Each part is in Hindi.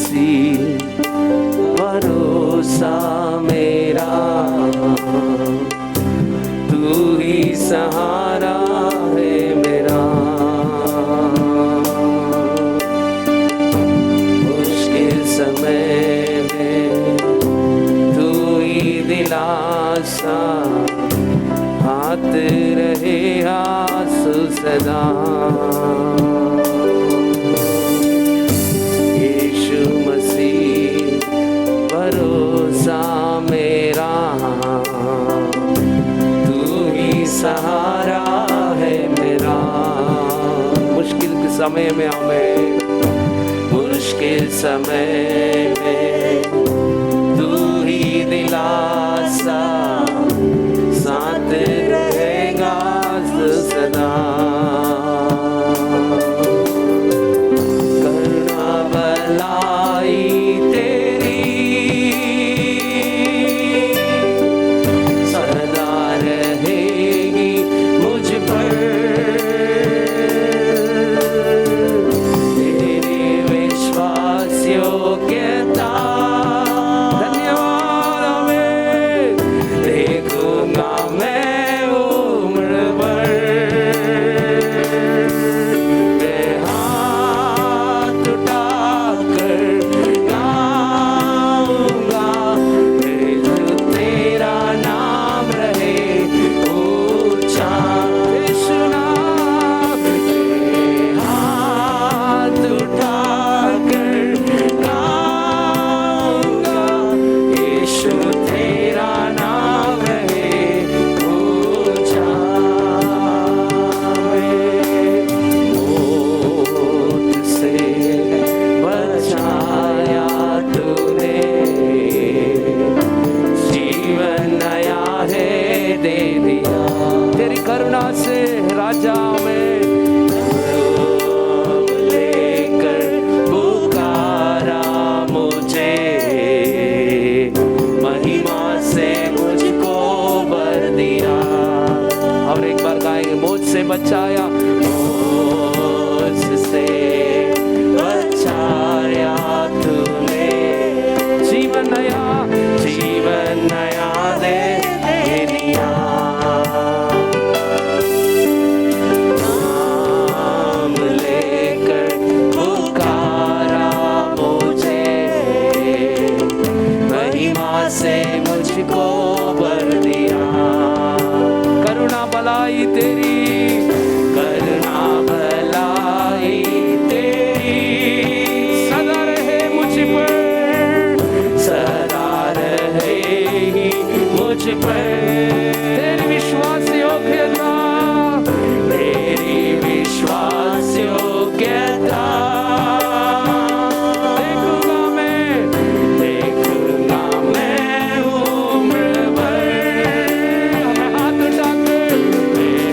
मसीह भरोसा मेरा, तू ही सहारा है मेरा। मुश्किल समय में तू ही दिलासा, हाथ रहे आंसू सदा। यीशु मसीह भरोसा मेरा, तू ही सहारा है मेरा। मुश्किल के समय में हमें, मुश्किल समय में तू ही दिलासा, साथ रहेगा सदा। करुणा भलाई तेरी सदा रहेगी मुझ पर, तेरे विश्वास योग्यता धन्यवाद हमें देखूंगा मैं उम्र भर। मैं हाथ उठाकर गाऊंगा, तेरा नाम रहे ऊंचा। यीशु नाम, हाथ उठाकर गाऊंगा, यीशु तेरा नाम रहे ऊंचा। मौत से बचाया तूने, जीवन नया है दे दिया। तेरी करुणा से राजा में लेकर पुकारा मुझे, महिमा से मुझको भर दिया। और एक बार गाएंगे, मौत से बचाया, मौत से बचाया तूने, जीवन नया दे दिया। नाम लेकर पुकारा मुझे, महिमा से मुझको भर दिया। करुणा भलाई तेरी, करुणा भलाई तेरी सदा रहे मुझ पर, सदा रहेगी मुझ पर। तेरी विश्वास योग्यता, तेरी विश्वास योग्यता देखूंगा मैं उम्र भर। हमें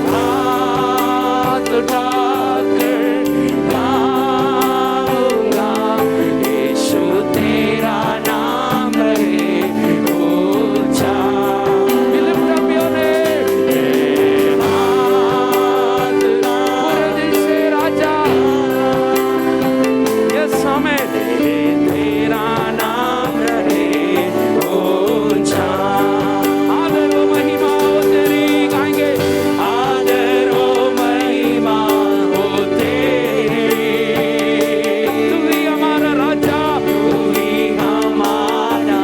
हाथ उठाकर गाऊंगा, यीशु तेरा नाम रहे ऊंचा। लिफ्ट अप योर हेड, हाथ पूरे दिल से राजा, यस हमें तेरा नाम रहे ऊंचा। आदर व महिमा हो तेरी, गाएंगे आदर व महिमा हो तेरी। तू ही हमारा राजा, तू ही हमारा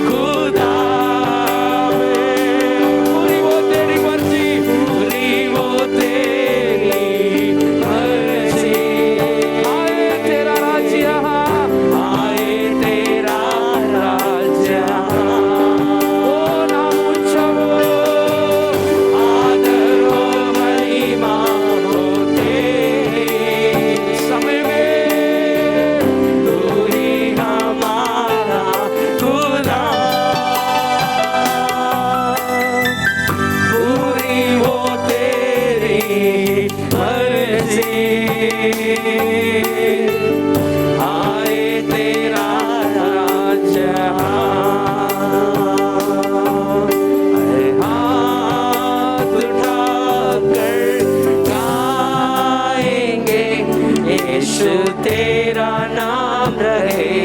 खुदा। पूरी वो तेरी मर्जी, पूरी वो तेरी मर्जी। आए तेरा राज्य, आए तेरा राज्य। ओ नाम ऊंचा हो, आदर हो महिमा हो तेरी। समय में तू ही हमारा खुदा। पूरी वो तेरी मर्जी, आए तेरा राज्य। हाथ उठाकर गाएंगे, यीशु तेरा नाम रहे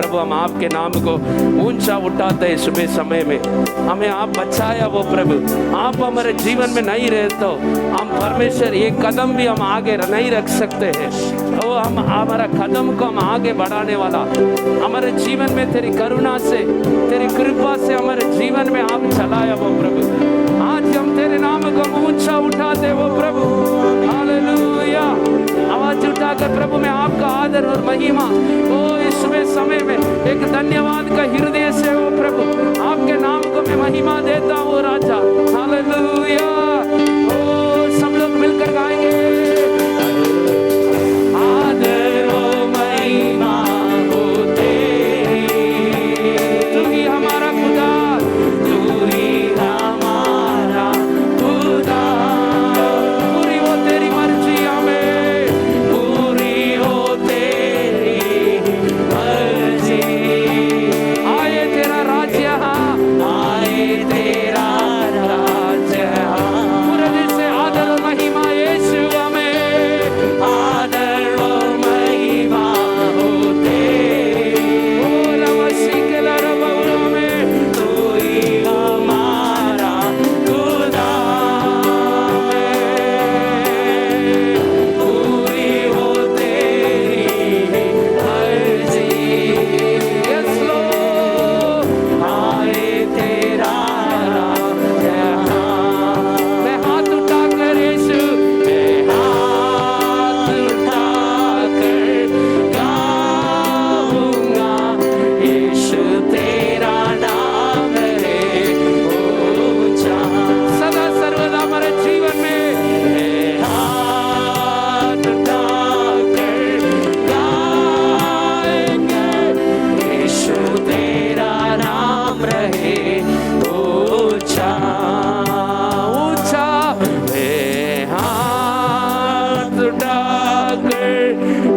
प्रभु हम आपके नाम को ऊंचा उठाते हैं सुबह समय में। हमें आप बचाया वो प्रभु, आप हमारे जीवन में नहीं रहे तो हम परमेश्वर एक कदम भी हम आगे नहीं रख सकते हैं। वो हम हमारा कदम को हम आगे बढ़ाने वाला हमारे जीवन में तेरी करुणा से, तेरी कृपा से हमारे जीवन में आप चलाया वो प्रभु। आज हम तेरे नाम को ऊंचा उठाते वो प्रभु। हालेलुया। आवाज उठाकर प्रभु में आपका आदर और महिमा ओ इस समय में एक धन्यवाद का हृदय से वो प्रभु आपके नाम को मैं महिमा देता हूँ राजा। हालेलुया। ओ सब लोग मिलकर गाएंगे। आदर और महिमा हो तेरी, तू ही हमारा खुदा, तू ही हमारा खुदा। पूरी हो तेरी मर्जी हमें, पूरी हो तेरी मर्जी। आए तेरा राज्य, आए तेरा राज्य। पूरे दिल से आदर और महिमा यीशु हमें, आदर और महिमा हो तेरी। ओ नमस्सी के लरबौरों में तू ही हमारा खुदा है। पूरी हो तेरी मर्जी। Yes Lord. आए तेरा राज्य। मैं हाथ उठाकर यीशु, मैं हाथ उठाकर गाऊंगा, यीशु तेरा नाम है ऊंचा। सदा सर्वदा हमारे जीवन में मैं हाथ उठाकर गाएंगे, यीशु तेरा नाम रहे ऊंचा ऊंचा। मैं हाथ उठाकर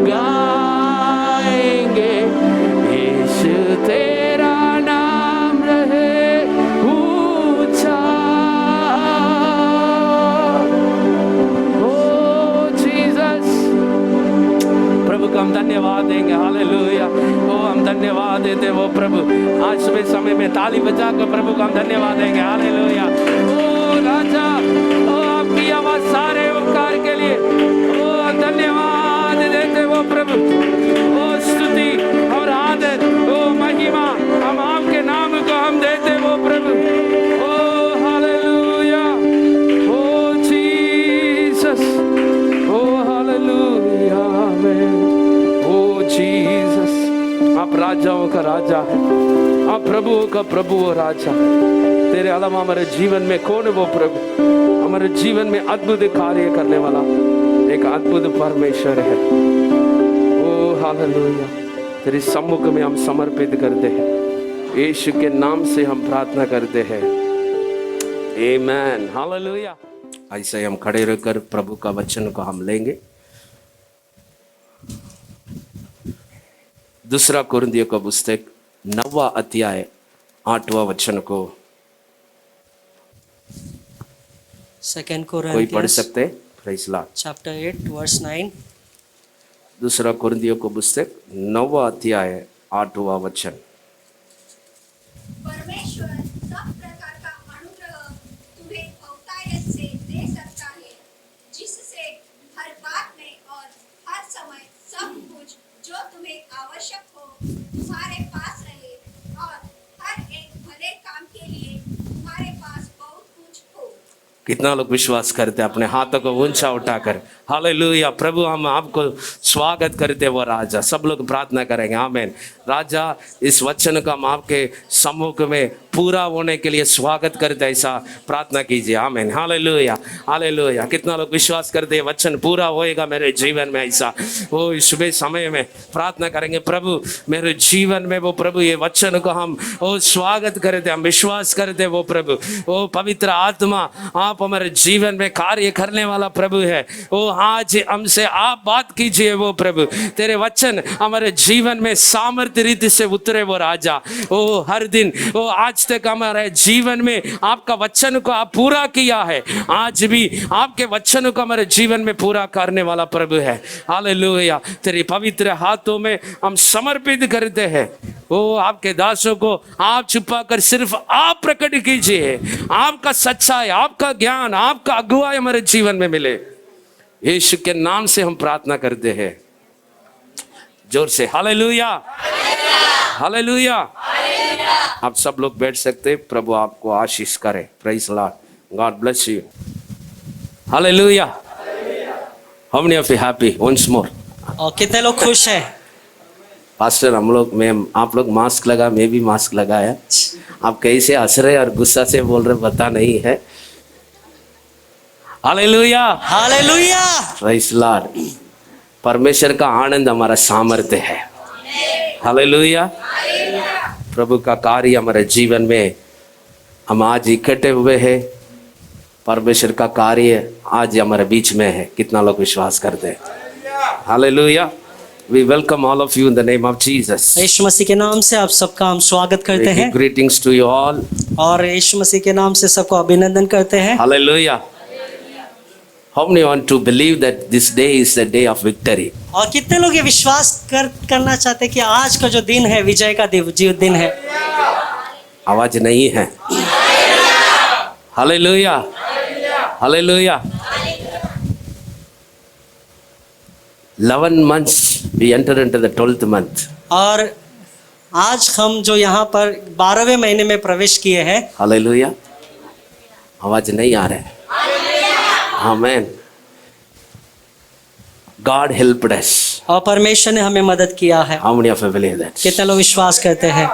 गाएंगे, यीशु तेरा नाम रहे ऊंचा। ओ जीसस, प्रभु को हम धन्यवाद देंगे। हालेलुया। ओ हम धन्यवाद देते वो प्रभु। आज सुबह समय में ताली बजाकर प्रभु को हम धन्यवाद देंगे। हालेलुया। ओ राजा, ओ आपकी आवाज सारे उपकार के लिए ओ धन्यवाद देते वो प्रभु। ओ स्तुति और आदर, ओ महिमा हम आपके नाम को हम देते वो प्रभु। ओ हालेलुया। ओ जीसस, ओ हालेलुया। आमेन। ओ जीसस, आप राजाओं का राजा है, आप प्रभुओं का प्रभु हो राजा। तेरे अलावा हमारे जीवन में कौन है वो प्रभु? हमारे जीवन में अद्भुत कार्य करने वाला एक अद्भुत परमेश्वर है। ओ हालेलुया। तेरे सम्मुख में हम समर्पित करते हैं, यीशु के नाम से हम प्रार्थना करते हैं। आमेन। हालेलुया। ऐसे हम खड़े रहकर प्रभु का वचन को हम लेंगे। दूसरा कुरिन्थियों का पुस्तक 9वां अध्याय 8वां वचन को कोई पढ़ सकते? Praise Lord. Chapter 8 verse 9। दूसरा कुरिन्थियों का पुस्तक 9वां अध्याय 8वां वचन। परमेश्वर सब प्रकार का अनुग्रह तुम्हें बहुतायत से दे सकता है, जिससे हर बात में और हर समय सब कुछ जो तुम्हें आवश्यक हो तुम्हारे पास रहे, और हर एक भले काम के लिए तुम्हारे पास बहुत कुछ हो। कितना लोग विश्वास करते हैं? अपने हाथों को ऊंचा उठाकर हालेलुया। प्रभु हम आपको स्वागत करते वो राजा। सब लोग प्रार्थना करेंगे। आमीन। राजा, इस वचन का हम आपके सम्मुख में पूरा होने के लिए स्वागत करते, ऐसा प्रार्थना कीजिए। आमीन। हालेलुया। हालेलुया। कितना लोग विश्वास करते हैं वचन पूरा होएगा मेरे जीवन में? ऐसा वो सुबह समय में प्रार्थना करेंगे। प्रभु मेरे जीवन में वो प्रभु ये वचन को हम वो स्वागत करते, हम विश्वास करते वो प्रभु। वो पवित्र आत्मा आप हमारे जीवन में कार्य करने वाला प्रभु है। वो आज हमसे आप बात कीजिए वो प्रभु। तेरे वचन हमारे जीवन में सामर्थ्य रीति से उतरे वो राजा। वो हर दिन वो आज आज तक हमारे जीवन में आपका वचन को आप पूरा किया है, आज भी आपके वचन को हमारे जीवन में पूरा करने वाला प्रभु है। हालेलुया। तेरे पवित्र हाथों में हम समर्पित करते हैं। ओ आपके दासों को आप छुपा कर सिर्फ आप प्रकट कीजिए, आपका सच्चाई, आपका ज्ञान, आपका अगुवाई हमारे जीवन में मिले। यीशु के नाम से हम प्रार्थना करते हैं। जोर से हालेलुया, हालेलुया। आप सब लोग बैठ सकते हैं। प्रभु आपको आशीष करे। Praise Lord, God bless you. Hallelujah. How many of you happy once more? और कितने लोग खुश हैं? पास्टर आप लोग मास्क लगा, मैं भी मास्क लगाया। आप कैसे हंस रहे और गुस्सा से बोल रहे पता नहीं है। Hallelujah, hallelujah. Praise Lord. परमेश्वर का आनंद हमारा सामर्थ्य है। हालेलुया। प्रभु का कार्य हमारे जीवन में, हम आज इकट्ठे हुए हैं। परमेश्वर का कार्य आज हमारे बीच में है। कितना लोग विश्वास करते हैं? Hallelujah. We welcome all of you in the name of Jesus. यीशु मसीह के नाम से आप सबका हम स्वागत करते We give हैं greetings to you all. और यीशु मसीह के नाम से सबको अभिनंदन करते हैं। Hallelujah. How many want to believe that this day is the day of victory? और कितने लोग ये विश्वास करना चाहते हैं कि आज का जो दिन है विजय का दिन है? आवाज नहीं है। Hallelujah. Hallelujah. 11 months we enter into the 12th month. और आज हम जो यहाँ पर 12वें महीने में प्रवेश किए हैं। Hallelujah. आवाज नहीं आ रहा है। Amen. God helped us. और परमेश्वर ने हमें मदद किया है। How many of you believe that? कितने लोग विश्वास करते हैं?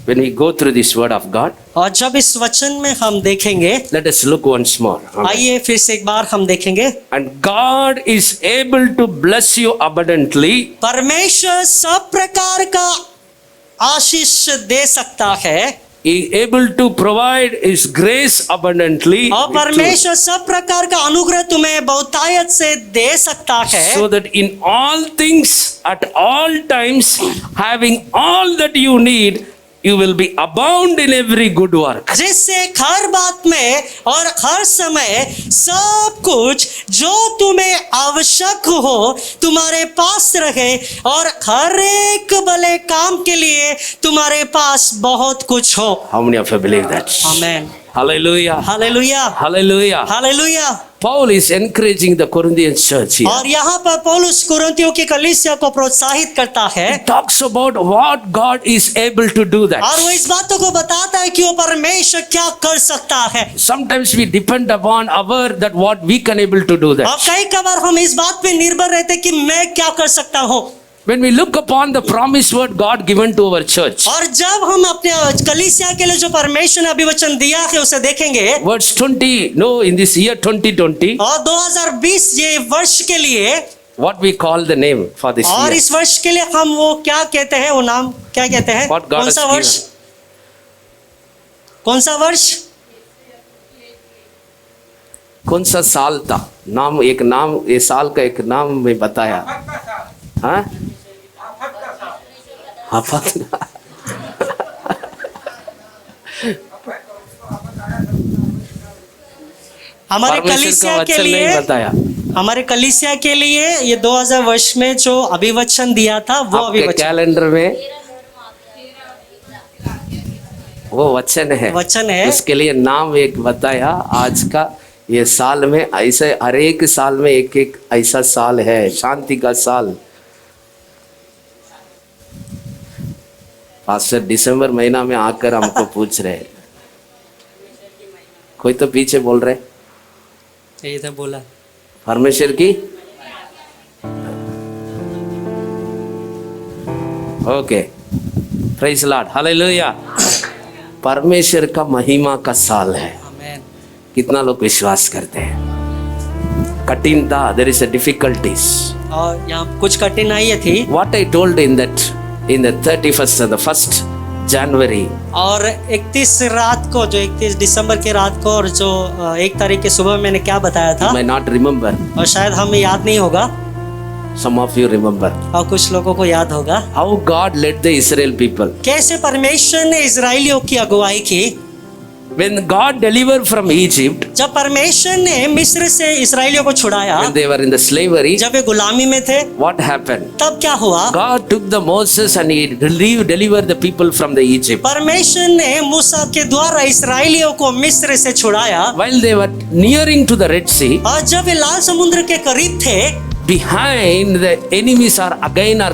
When we go through this word of God, और जब इस वचन में हम देखेंगे, let us look once more. Amen. आइए फिर से एक बार हम देखेंगे। And God is able to bless you abundantly. परमेश्वर सब प्रकार का आशीष दे सकता है। He is able to provide His grace abundantly. और परमेश्वर सब प्रकार का अनुग्रह तुम्हें बहुतायत से दे सकता है। So that in all things, at all times, having all that you need, you will be abound in every good work. जिससे हर बात में और हर समय सब कुछ जो तुम्हें आवश्यक हो तुम्हारे पास रहे, और हर एक भले काम के लिए तुम्हारे पास बहुत कुछ हो। How many of you believe that? Amen. Hallelujah. Hallelujah, Hallelujah. Hallelujah. Paul is encouraging the Corinthian church here. और यहाँ पर पौलुस कुरिन्थियों की कलीसिया को प्रोत्साहित करता है। He talks about what God is able to do that. और वो इस बातों को बताता है कि वो परमेश्वर क्या कर सकता है। Sometimes we depend upon our that what we can able to do और that. कई कबार हम इस बात पे निर्भर रहते कि मैं क्या कर सकता हूँ। When we look upon the promised word God given to our church, और जब हम अपने कलीसिया के लिए जो परमेश्वर ने अभिवचन दिया है उसे देखेंगे, verse 20, no, in this year 2020, और 2020 ये वर्ष के लिए, what we call the name for this और year. इस वर्ष के लिए हम वो क्या कहते हैं, वो नाम क्या कहते हैं? What God कौन has सा वर्ष? कौन सा वर्ष? कौन सा साल था? नाम, एक नाम, ये साल का एक नाम में बताया। हाँ? हमारे कलीसिया के लिए, बताया। हमारे कलीसिया के लिए ये 2000 वर्ष में जो अभिवचन दिया था वो आपके अभिवचन, कैलेंडर में वो वचन है, वचन है। उसके लिए नाम एक बताया। आज का ये साल में ऐसे हर एक साल में एक एक ऐसा साल है, शांति का साल। पास्टर दिसंबर महीना में आकर हमको पूछ रहे, कोई तो पीछे बोल रहे, इधर बोला परमेश्वर की। Okay, praise Lord, hallelujah. परमेश्वर का महिमा का साल है। आमेन। कितना लोग विश्वास करते हैं? कठिनता, देयर इज अ डिफिकल्टीज। और यहाँ कुछ कठिनाइयाँ थी। What I told in that in the 31st and the 1st January, और 31 रात को, जो 31 दिसंबर के रात को और जो 1 तारीख के सुबह मैंने क्या बताया था, may not remember, और शायद हमें याद नहीं होगा। Some of you remember और कुछ लोगों को याद होगा how God led the Israel people. कैसे परमेश्वर ने इजराइलियों की अगुवाई की। When God delivered from Egypt, जब परमेश्वर ने मिस्र से इजराइलियों को छुड़ाया, when they were in the slavery, जब वे गुलामी में थे, what happened? तब क्या हुआ? God took the Moses and he delivered the people from the Egypt. परमेश्वर ने मूसा के द्वारा इस्राएलियों को मिस्र से छुड़ाया। While they were nearing to the Red Sea, और जब वे लाल समुद्र के करीब थे, behind the enemies are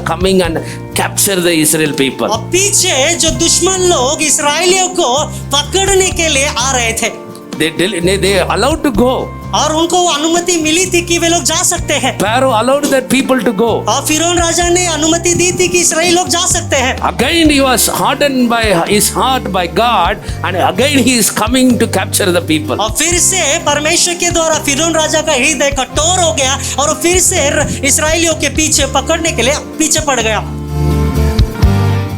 coming and capture the Israel people. और पीछे जो दुश्मन लोग इस्राएलियों को पकड़ने के लिए आ रहे थे, They allowed to go. और उनको अनुमति मिली थी कि वे लोग जा सकते हैं। Pharaoh allowed their people to go. और फिरौन राजा ने अनुमति दी थी कि इस्राएल लोग जा सकते हैं। Again he was hardened by his heart by God, and again he is coming to capture the people. और फिर से परमेश्वर के द्वारा फिरौन राजा का हृदय कठोर हो गया और वो फिर से इस्राएलियों के पीछे पकड़ने के लिए पीछे पड़ गया।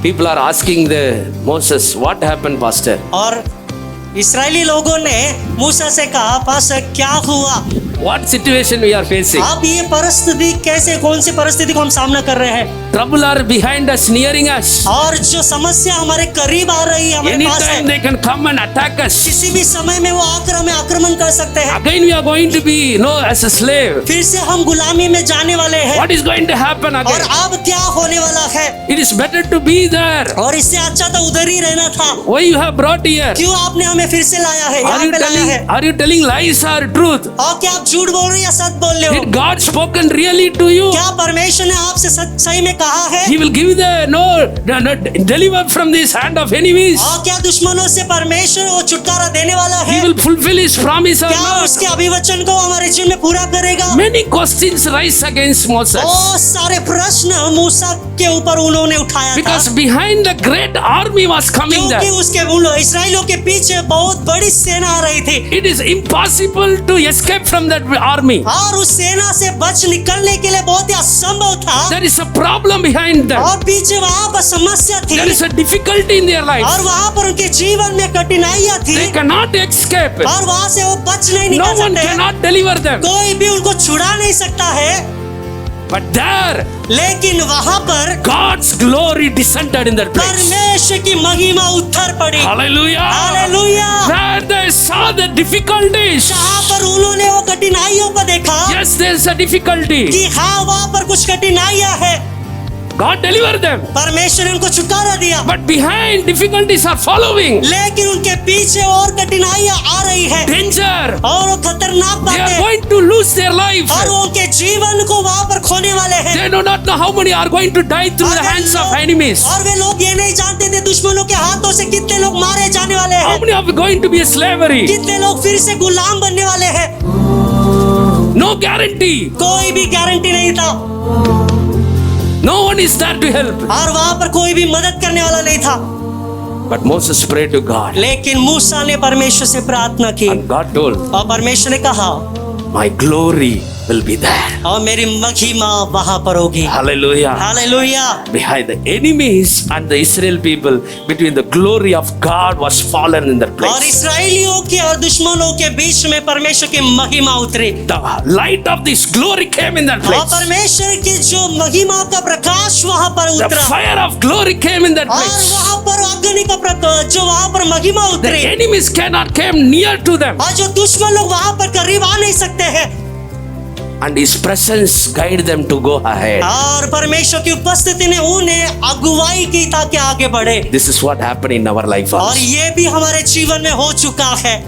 People are asking the Moses, what happened, pastor? और इस्राएली लोगों ने मूसा से कहा, पास्टर क्या हुआ? What situation we are facing? अब ये परिस्थिति कैसे, कौन सी परिस्थिति को हम सामना कर रहे हैं? Trouble are behind us, nearing us. और जो समस्या हमारे करीब आ रही है, हमारे पास Anytime है, they can come and attack us. किसी भी समय में वो आकर हमें आक्रमण कर सकते हैं। Again we are going to be, as a slave. फिर से हम गुलामी में जाने वाले हैं। What is going to happen और again? अब क्या होने वाला है? It is better to be there. और इससे अच्छा तो उधर ही रहना था। Why you have brought here? क्यों आपने हमें फिर से लाया है, यहाँ पे लाया है? Are you telling lies or truth? और क्या आप झूठ बोल रहे हैं या सच बोल रहे हो? Did God spoken really to you? क्या परमेश्वर ने आपसे सही में कहा है? He will give the deliver from this hand of enemies. और क्या दुश्मनों से परमेश्वर वो छुटकारा देने वाला He है? will fulfill his promise or क्या not? उसके अभिवचन को हमारे जीवन में पूरा करेगा? Many questions rise against Moses बहुत सारे प्रश्न मूसा के ऊपर उन्होंने उठाया because था, behind the great army was coming क्योंकि there. उसके इस्राएलियों के पीछे बहुत बड़ी सेना आ रही थी It is impossible to escape from that army. और उस सेना से बच निकलने के लिए बहुत ही असंभव था। There is a problem behind them. और पीछे वहाँ पर समस्या थी There is a difficulty in their life. और वहाँ पर उनके जीवन में कठिनाइयाँ थी They cannot escape. और वहाँ से वो बच नहीं No निकल one सकते हैं। cannot deliver them. कोई भी उनको छुड़ा नहीं सकता है। But there, लेकिन वहाँ पर God's glory descended in that place. परमेश्वर की महिमा उतर पड़ी। Hallelujah. Hallelujah. Where they saw the difficulties. जहाँ पर उन्होंने वो कठिनाइयों को देखा Yes, there is a difficulty. कि हाँ वहाँ पर कुछ कठिनाइयाँ है, God delivered them. परमेश्वर ने उनको छुटकारा दिया, But behind difficulties are following. लेकिन उनके पीछे और कठिनाइयाँ आ रही है Danger. और वो खतरनाक They are बातें, going to lose their life. और वो उनके जीवन को वहाँ पर खोने वाले हैं। They do not know how many are going to die through the hands of enemies. और वे लोग ये नहीं जानते थे दुश्मनों के हाथों से कितने लोग मारे जाने वाले How हैं, many are going to be a slavery? कितने लोग फिर से गुलाम बनने वाले हैं। No guarantee. कोई भी गारंटी नहीं था No one is there to help. और वहाँ पर कोई भी मदद करने वाला नहीं था। But Moses prayed to God. लेकिन मूसा ने परमेश्वर से प्रार्थना की And God told, और परमेश्वर ने कहा, my glory will be there. और मेरी महिमा वहाँ पर होगी। Hallelujah. Hallelujah. Behind the enemies and the Israel people, between the glory of God was fallen in that और place. इस्राएलियों के और दुश्मनों के बीच में परमेश्वर की महिमा उतरी The light of this glory came in that और place. परमेश्वर की जो महिमा का प्रकाश वहाँ पर The उतरा fire of glory came in that और place. वहाँ पर अग्नि का प्रकाश जो वहाँ पर महिमा The उतरी enemies cannot come near to them. और जो दुश्मन लोग वहाँ पर करीब आ नहीं सकते हैं And His presence guide them to go ahead. और परमेश्वर की उपस्थिति ने उन्हें अगुवाई की ताकि आगे बढ़े। This is what happened in our life और also. ये भी हमारे जीवन में हो चुका है।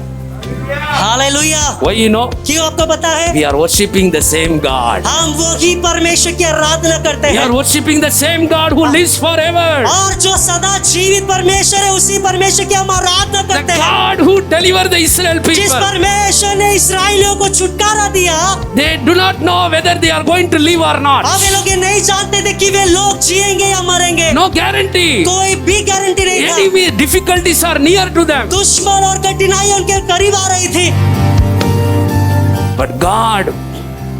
हालेलुया। Why you know? क्यों आपको पता है? We are worshipping the same God. हम वही परमेश्वर की आराधना करते We हैं are worshipping the same God who lives forever. और जो सदा जीवित परमेश्वर है उसी परमेश्वर की हम आराधना The करते हैं God who delivered the Israel जिस people. परमेश्वर ने इस्राएलियों को छुटकारा दिया। They do not know whether they are going to live or not. अब वे लोग ये नहीं जानते थे कि वे लोग जिएंगे या मरेंगे, No guarantee. कोई भी गारंटी नहीं था। Enemy difficulties are near to them. दुश्मन और कठिनाई उनके करीब आ रही थी, But God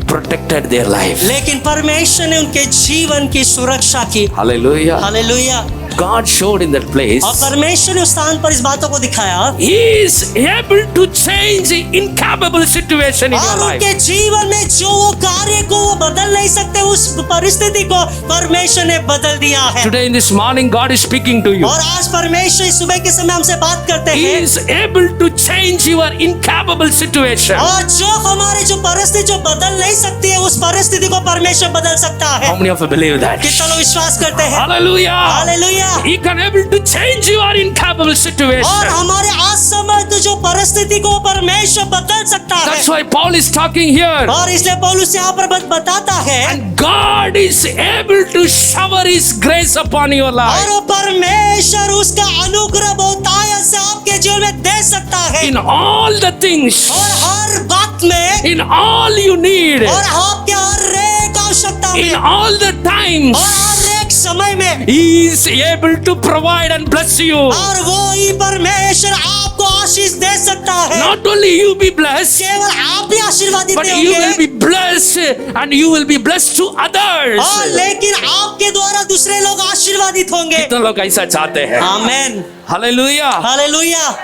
protected their life. लेकिन परमेश्वर ने उनके जीवन की सुरक्षा की। Hallelujah. Hallelujah. God showed in that place, और परमेश्वर ने उस स्थान पर इस बातों को दिखाया He is able to change the incapable situation in your और life. उनके जीवन में जो वो कार्य को वो बदल नहीं सकते, उस परिस्थिति को परमेश्वर ने बदल दिया है। Today in this morning, God is speaking to you. और आज परमेश्वर इस सुबह के समय हमसे बात करते He हैं is able to change your incapable situation. और जो हमारे जो परिस्थिति जो बदल नहीं सकती है, उस परिस्थिति को परमेश्वर बदल सकता है। How many of you believe that? कितना लोग विश्वास करते हैं? Hallelujah. Hallelujah. He can able to change your incapable और situation. हमारे असमर्थ जो परिस्थिति को परमेश्वर बदल सकता है। That's why Paul is talking here. और इसलिए पौलुस यहाँ पर बताता है And God is able to shower His grace upon your और life. वो परमेश्वर उसका अनुग्रह बहुतायत से आपके जीवन में दे सकता है In all the things, और हर बात में in all you need, और आपके हर एक आवश्यकता in में all the और times, हर एक समय में He is able to provide and bless you. और वो ही परमेश्वर आपको आशीष दे सकता है। Not only you be blessed, केवल आप भी आशीर्वादित but you will होंगे be blessed and you will be blessed to others. और लेकिन आपके द्वारा दूसरे लोग आशीर्वादित होंगे। कितने लोग ऐसा चाहते हैं? आमेन। Hallelujah. Hallelujah.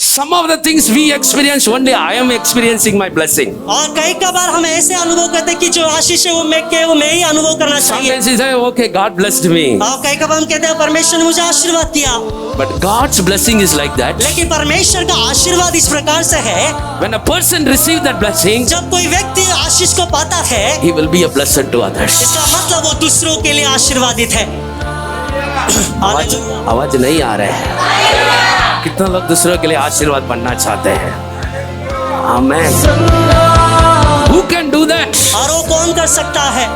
Some of the things we experience, one day I am experiencing my blessing. और कई बार हम ऐसे अनुभव करते हैं कि जो आशीष है वो मैं ही अनुभव करना चाहिए। Sometimes we say, okay, God blessed me. और कई बार हम कहते हैं परमेश्वर ने मुझे आशीर्वाद किया, But God's blessing is like that. लेकिन परमेश्वर का आशीर्वाद इस प्रकार से है, When a person receives that blessing, जब कोई व्यक्ति आशीष को पाता है, he will be a blessing to others. इसका मतलब वो दूसरों के लिए आशीर्वादित है। आवाज आवाज नहीं आ रहा है। कितना लोग दूसरों के लिए आशीर्वाद बनना चाहते हैं? आमेन। Who can do that? और वो कौन कर सकता है?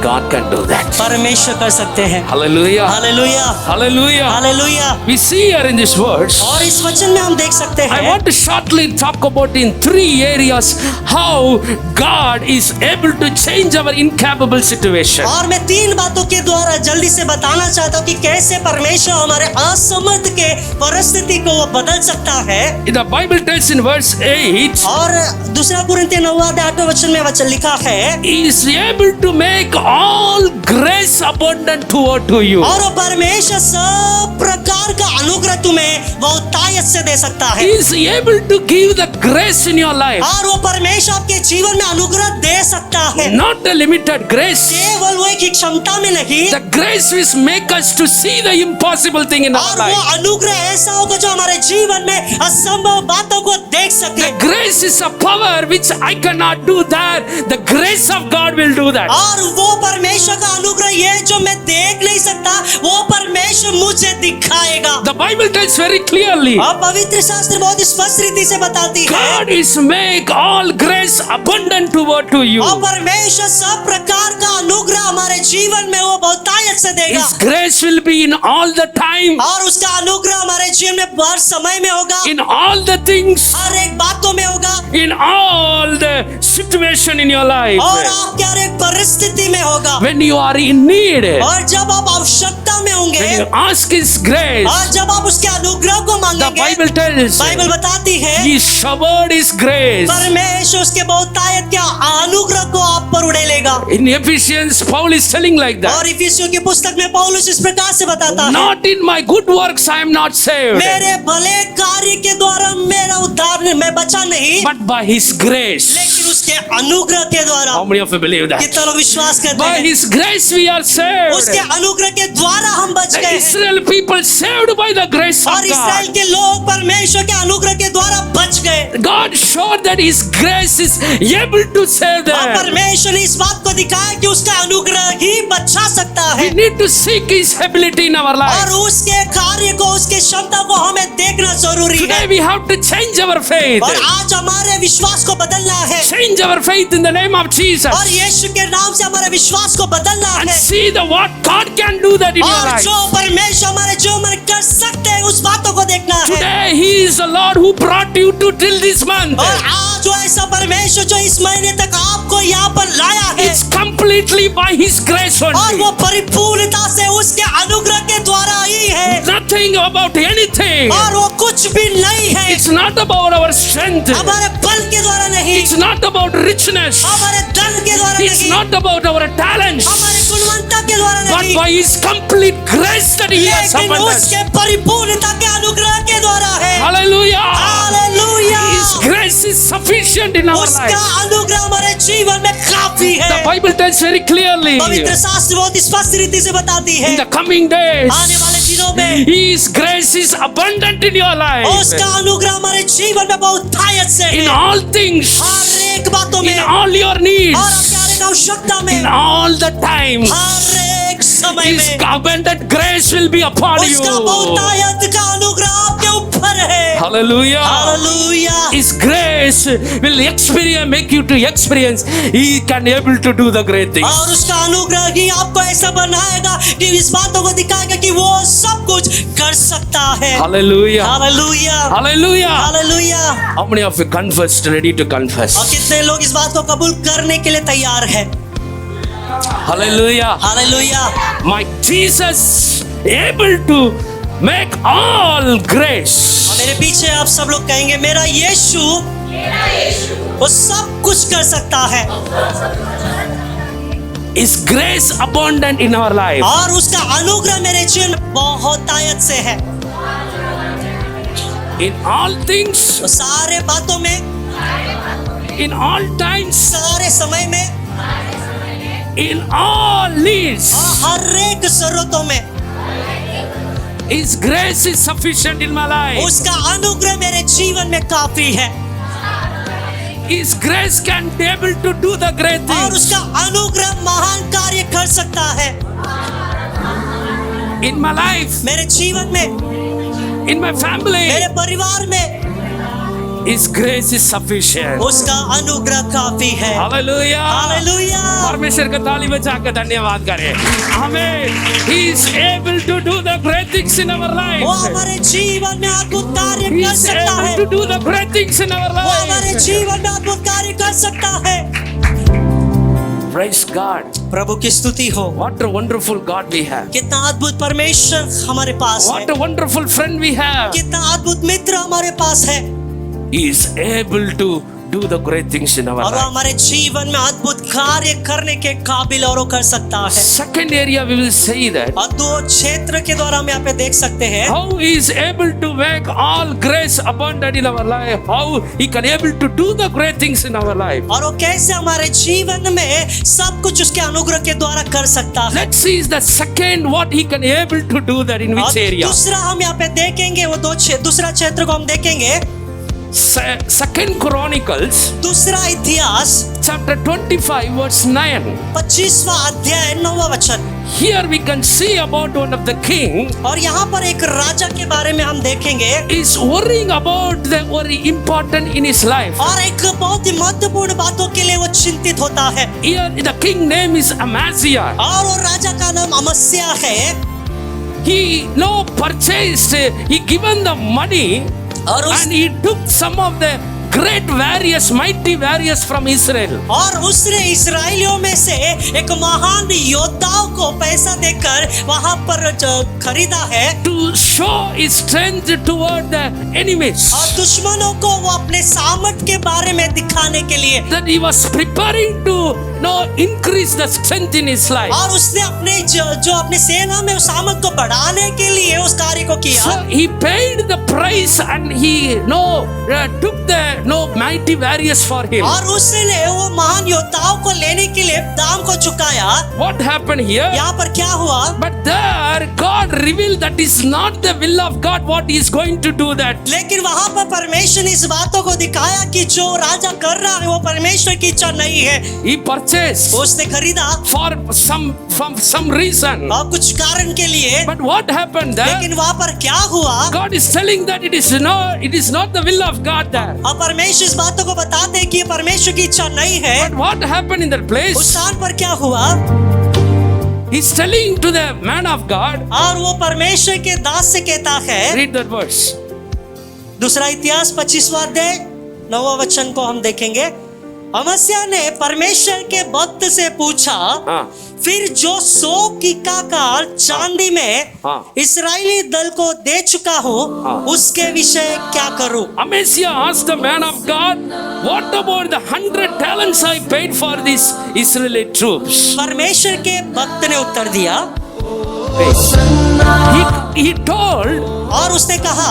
God can do that. परमेश्वर कर सकते हैं। Hallelujah. Hallelujah. Hallelujah. Hallelujah. We see here in this verse, और इस वचन में हम देख सकते I हैं want to shortly talk about in 3 areas how God is able to change our incapable situation. और मैं 3 बातों के द्वारा जल्दी से बताना चाहता हूँ कि कैसे परमेश्वर हमारे असमर्थ के परिस्थिति को वो बदल सकता है। The Bible tells in verse 8, और दूसरा कुरिन्थियों 9-8 वचन में वचन लिखा है He is able to make all grace abundant toward to you. और वो परमेश्वर सब प्रकार का अनुग्रह तुम्हें बहुतायत से दे सकता है। He is able to give the grace in your life. और वो परमेश्वर आपके जीवन में अनुग्रह दे सकता है, Not a limited grace. केवल वो एक क्षमता में नहीं, The grace which make us to see the impossible thing in our और वो life. अनुग्रह ऐसा होगा जो हमारे जीवन में असंभव बातों को देख सके। The grace is a power which I cannot do that. The grace of God will do that. और वो परमेश्वर का अनुग्रह ये जो मैं देख नहीं सकता, वो परमेश्वर मुझे दिखाएगा। The Bible tells very clearly, और पवित्र शास्त्र बहुत स्पष्ट रीति से बताती है God is make all grace abundant toward to you. और परमेश्वर सब प्रकार का अनुग्रह हमारे जीवन में वो बहुतायत से देगा। His grace will be in all the time, और उसका अनुग्रह हमारे जीवन में हर समय में होगा, in all the things, हर एक बातों में होगा, in all the situation in your life. और आपके हर एक परिस्थिति में होगा। When you are in need, और जब आप आवश्यकता में होंगे, when you ask His grace, और जब आप उसके अनुग्रह को the मांगेंगे, Bible tells, बाइबल बताती है He showered His grace. परमेश्वर उसके बहुतायत के अनुग्रह को आप पर उड़ेलेगा। In Ephesians, Paul is telling like that. और इफिसियों की पुस्तक में पौलुस इस प्रकार से बताता है, Not in my good works I am not saved, मेरे भले कार्य के द्वारा मेरा उद्धार मैं बचा नहीं, but by His grace. लेकिन उसके अनुग्रह के द्वारा। How many of you believe that? कितना लोग विश्वास करते By हैं? His grace we are saved. उसके अनुग्रह के द्वारा हम बच The गए। Israel people saved by the grace of और इस्राएल God. के लोग परमेश्वर के अनुग्रह के द्वारा बच गए। God showed that His grace is able to save और them. परमेश्वर ने इस बात को दिखाया कि उसका अनुग्रह ही बचा सकता है। We need to seek His ability in our और life. उसके कार्य को, उसके क्षमता को हमें देखना जरूरी है। Today we have to change our faith. और आज हमारे विश्वास को बदलना है Change our faith in the name of Jesus. और यीशु के नाम से हमारे विश्वास को बदलना And है। see the what God can do that in your और life. जो परमेश्वर हमारे जीवन में कर सकते हैं, उस बातों को देखना है। Today He is the Lord who brought you to till this month. और आज जो ऐसा परमेश्वर जो इस महीने तक आपको यहाँ पर लाया है, It's completely by His grace और only. वो परिपूर्णता से उसके अनुग्रह के द्वारा ही है, Nothing about anything. और वो कुछ भी नहीं है It's not about our strength. हमारे बल के द्वारा नहीं, It's not not about richness. हमारे धन के द्वारा It's नहीं, not about our talents. हमारे गुणवत्ता के द्वारा But नहीं, by His complete grace that He has लेकिन upon us. उसके परिपूर्णता के अनुग्रह के द्वारा है। Hallelujah. Hallelujah. His grace is sufficient in our उसका life. अनुग्रह हमारे जीवन में काफी है। The Bible tells very clearly पवित्र शास्त्र बहुत स्पष्ट रीति से बताती है in the coming days, आने वाले दिनों में His grace is abundant in your life. उसका अनुग्रह हमारे जीवन में बहुत तायत से In है। all things, हर एक बातों in में all your और needs, आपके हर एक आवश्यकता में in all the times, हर एक समय His में abundant grace will be upon उसका बहुत you. तायत का अनुग्रह आपके ऊपर है। Hallelujah. Hallelujah. His grace will make you to experience He can able to do the great things. और उसका अनुग्रह ही आपको ऐसा बनाएगा कि इस बातों को दिखाएगा कि वो सब कुछ कर सकता है। Hallelujah. Hallelujah. Hallelujah. Hallelujah. How many of you confessed, ready to confess? और कितने लोग इस बात को कबूल करने के लिए तैयार हैं? Hallelujah. Hallelujah. My Jesus able to make all grace. और मेरे पीछे आप सब लोग कहेंगे मेरा यीशु वो सब कुछ कर सकता है Is grace abundant in our life? और उसका अनुग्रह मेरे जीवन में बहुत तायत से है। In all things, तो सारे बातों में, in all times, सारे समय में, in all needs, और हर एक जरूरतों में His grace is sufficient in my life. उसका अनुग्रह मेरे जीवन में काफी है His grace can be able to do the great और things उसका अनुग्रह महान कार्य कर सकता है in my life, मेरे जीवन में, in my family. मेरे परिवार में। His grace is sufficient. उसका अनुग्रह काफी है। Hallelujah. हालेलुया। परमेश्वर का ताली बजाकर धन्यवाद करें। हमें He is able to do the great things in our वो life. हमारे जीवन में अद्भुत कार्य He कर is सकता है। able to do the great things in our वो हमारे life. जीवन में अद्भुत कार्य कर सकता है। Praise God. प्रभु की स्तुति हो। What a wonderful God we have. कितना अद्भुत परमेश्वर हमारे पास है। What a wonderful friend we have. कितना अद्भुत मित्र हमारे पास है He is able to do the great things in our और वो life. हमारे जीवन में अद्भुत कार्य करने के काबिल और वो कर सकता है। Second area we will say that और दो क्षेत्र के द्वारा हम यहाँ पे देख सकते हैं how He is able to make all grace abundant in our life. How He can able to do the great things in our life. और वो कैसे हमारे जीवन में सब कुछ उसके अनुग्रह के द्वारा कर सकता है। Let's see the second what He can able to do that in which और area. दूसरा हम यहाँ पे देखेंगे वो दूसरा क्षेत्र को हम देखेंगे। Second Chronicles दूसरा इतिहास chapter 25 verse 9. 25वां अध्याय 9वां वचन। Here we can see about one of the king और यहाँ पर एक राजा के बारे में हम देखेंगे is worrying about the very important in his life. और एक बहुत ही महत्वपूर्ण बातों के लिए वो चिंतित होता है। Here the king name is Amaziah. और वो राजा का नाम अमस्या है He purchased, he given the money और and he took some of the great warriors, mighty warriors from Israel. और उसने इस्राएलियों में से एक महान योद्धाओं को पैसा देकर वहां पर खरीदा है To show his strength toward the enemies. और दुश्मनों को वो अपने सामर्थ के बारे में दिखाने के लिए That he was preparing to increase the strength in his life. और उसने अपने जो अपने सेना में उस सामर्थ को बढ़ाने के लिए उस कार्य को किया So he paid the price and he took the mighty warriors for him. और उसने वो महान योद्धाओं को लेने के लिए दाम को चुकाया। What happened here? यहाँ पर क्या हुआ? But there God revealed that is not the will of God what he is going to do that. लेकिन वहाँ पर परमेश्वर ने इस बातों को दिखाया कि जो राजा कर रहा है वो परमेश्वर की इच्छा नहीं है। He purchased उसने खरीदा for some reason. और कुछ कारण के लिए। But what happened there? लेकिन वहाँ पर क्या हुआ? God is telling that it is not the will of God there. और परमेश्वर इस बातों को बताते हैं कि ये परमेश्वर की इच्छा नहीं है। But what happened in that उस place? स्थान पर क्या हुआ? He's telling to the man of God. और वो परमेश्वर के दास से कहता है। Read that verse. दूसरा इतिहास 25वां अध्याय 9वां वचन को हम देखेंगे। अमस्या ने परमेश्वर के भक्त से पूछा हाँ. फिर जो 100 किकाकार चांदी में इस्राएली दल को दे चुका हूँ उसके विषय क्या करूं? Amaziah asked the man of God, what about the 100 talents I paid for these Israeli troops? परमेश्वर के भक्त ने उत्तर दिया He told, और उसने कहा,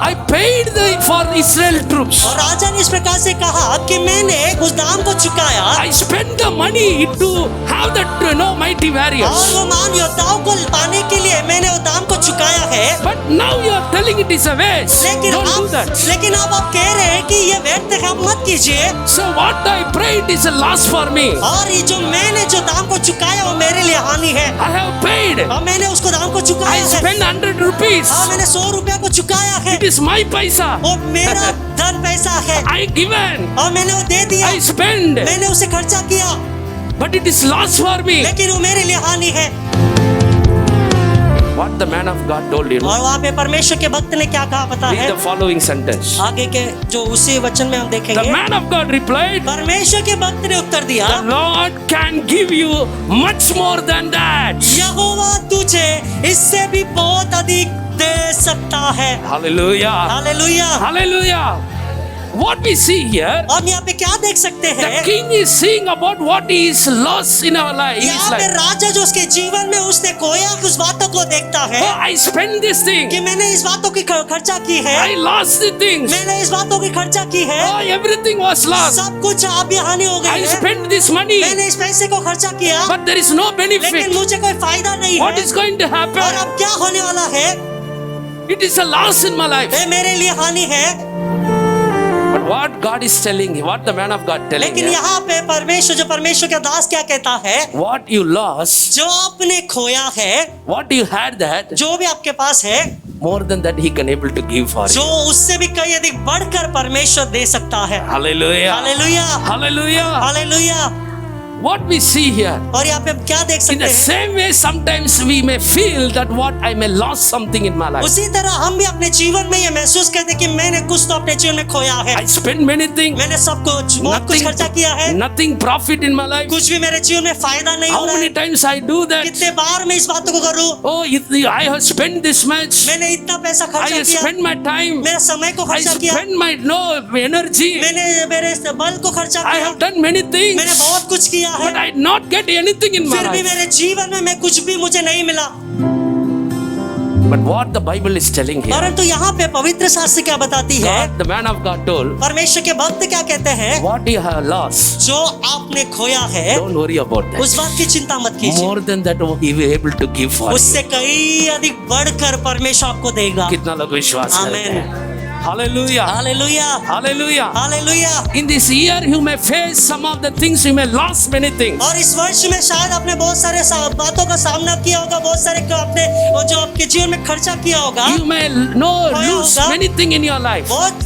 I paid for Israel troops. और राजा ने इस प्रकार से कहा कि मैंने उस दाम को चुकाया I spent the money to have that mighty और warriors. वो महान योद्धाओं को पाने के लिए मैंने वो दाम को चुकाया है। But now you are telling it is a waste. Don't do that. लेकिन अब आप कह रहे हैं कि ये व्यर्थ है, आप मत कीजिए। So what I prayed is a loss for me. और ये जो मैंने जो दाम को चुकाया वो मेरे लिए हानि है। I have paid. और मैंने उसको दाम को I चुकाया है। spent 100 rupees. और मैंने 100 रुपया को चुकाया है। It is my paisa. वो मेरा धन पैसा है I given. और मैंने वो दे दिया। I spend. मैंने उसे खर्चा किया, But it is loss for me. लेकिन वो मेरे लिए हानि है। What the man of God told you. और वहाँ पे परमेश्वर के भक्त ने क्या कहा पता Read है? the following sentence. आगे के जो उसी वचन में हम The देखेंगे, man of God replied, परमेश्वर के भक्त ने उत्तर दिया, the Lord can give you much more than that. यहोवा तुझे इससे भी बहुत अधिक दे सकता है। Hallelujah. Hallelujah. Hallelujah. What we see here, हम यहाँ पे क्या देख सकते the हैं? king is seeing about what is lost in our life. His यहाँ पे life. राजा जो उसके जीवन में उसने खोया उस बातों को देखता है Oh, I spent this thing. कि मैंने इस बातों की खर्चा की है, I lost the things. मैंने इस बातों की खर्चा की है, Oh, everything was lost. सब कुछ अब भी हानि हो I गई है। spent this money, मैंने इस पैसे को खर्चा किया, but there is no लेकिन benefit. मुझे कोई फायदा नहीं What है। is going to और happen? अब क्या होने वाला है? It is a loss in my life. ये मेरे लिए हानि है। But what God is telling, what the man of God telling लेकिन here, यहाँ पे परमेश्वर का दास क्या कहता है? what you lost, जो आपने खोया है, what you had that, जो भी आपके पास है, more than that he can able to give for जो you. उससे भी कहीं अधिक बढ़कर परमेश्वर दे सकता है। Hallelujah. Hallelujah, Hallelujah. Hallelujah. What we see here, और यहाँ पे हम क्या देख in सकते the हैं? same way, sometimes we may feel that what I may lost something in my life. उसी तरह हम भी अपने जीवन में ये महसूस करते हैं कि मैंने कुछ तो अपने जीवन में खोया है। I spent many things, मैंने सब कुछ बहुत कुछ खर्चा किया है, nothing profit in my life. कुछ भी मेरे जीवन में फायदा नहीं हो How रहा many है। times I do that? कितने बार मैं इस बातों को करूं? Oh, I have spent this much. मैंने इतना पैसा I खर्चा have किया, spent my time. मेरा समय को I खर्चा किया, spent my energy. मैंने मेरे बल को खर्चा I किया, have done many things, मैंने बहुत कुछ किया but है, I did not get anything in my फिर भी life. मेरे जीवन में मैं कुछ भी मुझे नहीं मिला। But what the Bible is telling here, परंतु यहाँ पे पवित्र शास्त्र क्या बताती है? God, the man of God told, परमेश्वर के भक्त क्या कहते हैं? what you have lost, जो आपने खोया है, don't worry about that. उस बात की चिंता मत कीजिए, More than that, he will able to give for you. उससे कई अधिक बढ़कर परमेश्वर आपको देगा। कितना लोग विश्वास करते आमेन। हैं? Hallelujah. Hallelujah, Hallelujah. Hallelujah. In this year, you may face some of the things, you may lost many things. और इस वर्ष में शायद आपने बहुत सारे बातों का सामना किया होगा, बहुत सारे आपने जो आपके जीवन में खर्चा किया होगा, You may lose many things in your life. बहुत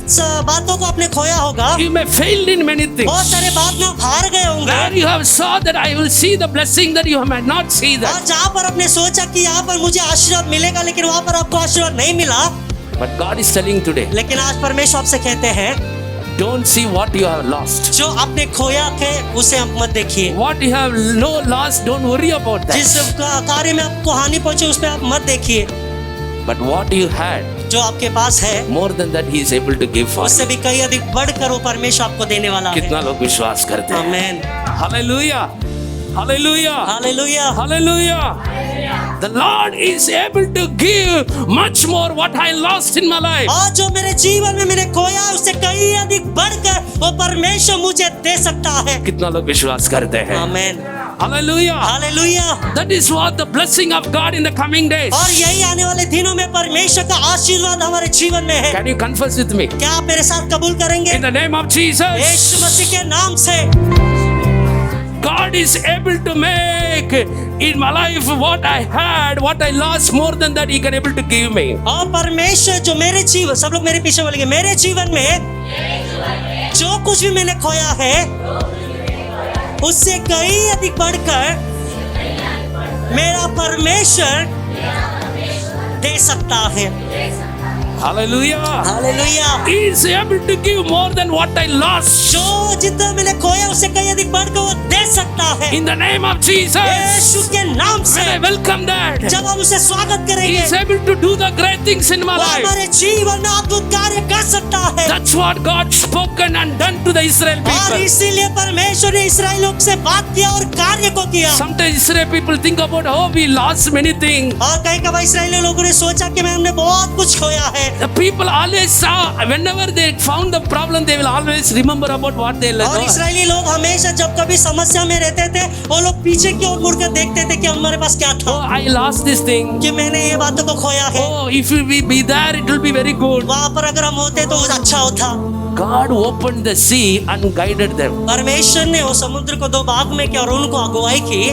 बातों को आपने खोया होगा, You may fail in many things. बहुत सारे बात में आप हार गए होंगे। Where you have saw that I will see the blessing that you might not see और that. जहाँ पर आपने सोचा कि यहाँ पर मुझे आशीर्वाद मिलेगा, लेकिन वहाँ पर आपको आशीर्वाद नहीं मिला। But God is telling today, लेकिन आज परमेश्वर आपसे कहते हैं, don't see what you have lost. जो आपने खोया है उसे आप मत देखिए, What you have lost, don't worry about जिस that. कार्य में आपको हानि पहुंचे उस पे आप मत देखिए, But what you had, जो आपके पास है more than that he is able to give for उससे you. भी कहीं अधिक बढ़कर वो परमेश्वर आपको देने वाला है। कितना लोग विश्वास करते हैं? आमेन, Hallelujah. Hallelujah. Hallelujah. Hallelujah. The Lord is able to give much more what I lost in my life. और जो मेरे जीवन में मैंने खोया है उससे कहीं अधिक बढ़कर वो परमेश्वर मुझे दे सकता है। कितना लोग विश्वास करते हैं? आमेन, Hallelujah. Hallelujah. That is what the blessing of God in the coming days. और यही आने वाले दिनों में परमेश्वर का आशीर्वाद हमारे जीवन में है। Can you confess with me? क्या आप मेरे साथ कबूल करेंगे? In the name of Jesus, यीशु मसीह के नाम से God is able to make in my life what I had, what I lost, more than that He can able to give me. और परमेश्वर जो मेरे जीवन, सब लोग मेरे पीछे बोलेंगे, मेरे जीवन में जो कुछ भी मैंने खोया है उससे कहीं अधिक बढ़कर मेरा परमेश्वर दे सकता है। Hallelujah. Hallelujah. He is able to give more than what I lost. जो जितना मैंने खोया उससे कहीं अधिक बढ़कर वो दे सकता है। In the name of Jesus, यीशु के नाम से when I welcome that, जब हम उसे स्वागत He करेंगे, is able to do the great things in my वो life. हमारे जीवन में अद्भुत कार्य कर सकता है। That's what God spoken and done to the Israel और people. इसीलिए परमेश्वर ने इस्राएल लोग से बात किया और कार्य को किया। Sometimes Israel people think about, oh, we lost many things. और कई कभी इस्राएली लोगों ने सोचा कि हमने बहुत कुछ खोया है। The people always saw, whenever they found the problem, they will always remember about what they और lost. इस्राएली लोग हमेशा जब कभी समस्या में रहते थे, वो लोग पीछे की ओर मुड़कर देखते थे कि हमारे पास क्या था, Oh, I lost this thing. कि मैंने ये बातों को खोया है। Oh, if we be there, it will be very good. वहां पर अगर हम होते तो अच्छा होता। God opened the sea and guided them. परमेश्वर ने वो समुद्र को दो भाग में किया और उनको अगुवाई की।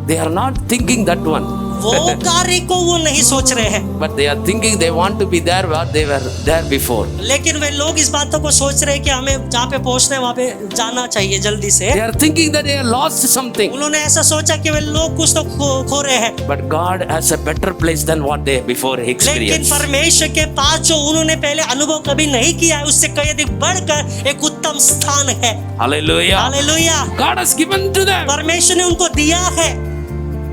They are not thinking that one. वो कार्य को वो नहीं सोच रहे हैं, But they are thinking they want to be there where they were there before. लेकिन वे लोग इस बातों को सोच रहे हैं कि हमें जहाँ पे पहुंचना है वहाँ पे जाना चाहिए जल्दी से। They are thinking that they have lost something. उन्होंने ऐसा सोचा कि वे लोग कुछ तो खो रहे हैं, But God has a better place than what they before लेकिन experienced. परमेश्वर के पास जो उन्होंने पहले अनुभव कभी नहीं किया है, उससे कई अधिक बढ़कर एक उत्तम स्थान है। Hallelujah. Hallelujah. God has given to them. परमेश्वर ने उनको दिया है